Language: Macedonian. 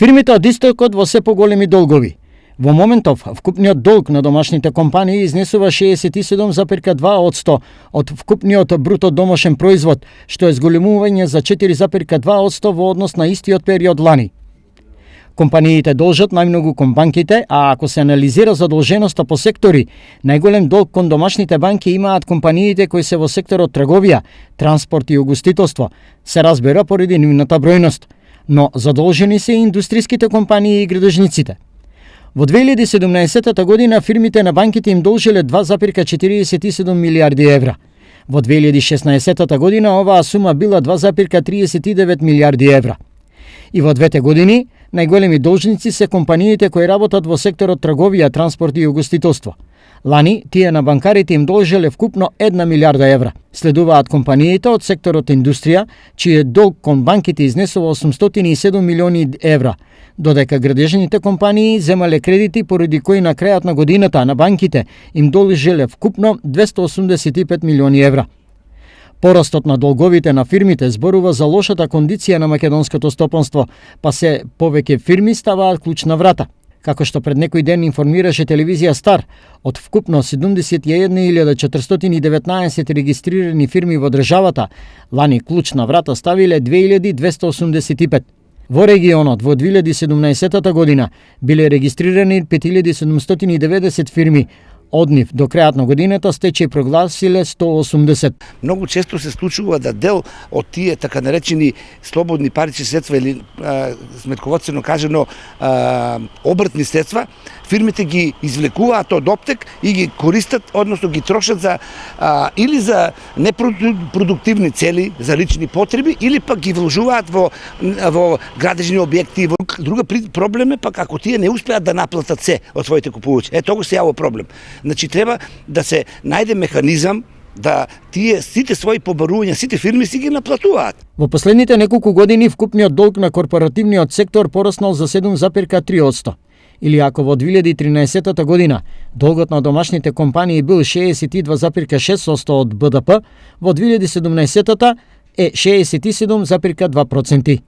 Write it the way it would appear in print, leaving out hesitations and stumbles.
Фирмите од истокот во се поголеми долгови. Во моментов, вкупниот долг на домашните компании изнесува 67,2% од вкупниот бруто домашен производ, што е зголемување за 4,2% во однос на истиот период лани. Компаниите должат најмногу кон банките, а ако се анализира задолженоста по сектори, најголем долг кон домашните банки имаат компаниите кои се во секторот трговија, транспорт и угостителство, се разбира поради нивната бројност, но задолжени се и индустриските компании и градежниците. Во 2017 година фирмите на банките им должеле 2,47 милиарди евра. Во 2016 година оваа сума била 2,39 милиарди евра. И во двете години најголеми должници се компаниите кои работат во секторот трговија, транспорт и угостителство. Лани, тие на банкарите им должеле вкупно 1 милиарда евра. Следуваат компаниите од секторот индустрија, чиј долг кон банките изнесува 807 милиони евра, додека градежните компании земале кредити поради кои на крајот на годината на банките им должеле вкупно 285 милиони евра. Порастот на долговите на фирмите зборува за лошата кондиција на македонското стопанство, па се повеќе фирми ставаат клуч на врата. Како што пред некој ден информираше телевизија Стар, од вкупно 71.419 регистрирани фирми во државата, лани клуч на врата ставиле 2285. Во регионот во 2017 година биле регистрирани 5790 фирми, од нив до крајот на годината стечај прогласиле 180. Многу често се случува да дел од тие така наречени слободни парични средства или сметководствено кажано обртни средства, фирмите ги извлекуваат од оптек и ги користат, односно ги трошат за или за непродуктивни цели, за лични потреби, или пак ги вложуваат во градежни објекти. Друга проблем е пак ако тие не успеат да наплатат се од своите купувачи. Тоа се јава проблем. Значи треба да се најде механизам да тие сите своји побарувања, сите фирми си ги наплатуваат. Во последните неколку години вкупниот долг на корпоративниот сектор пораснал за 7,3%. Или ако во 2013 година долгот на домашните компании бил 62,6% од БДП, во 2017 е 67,2%.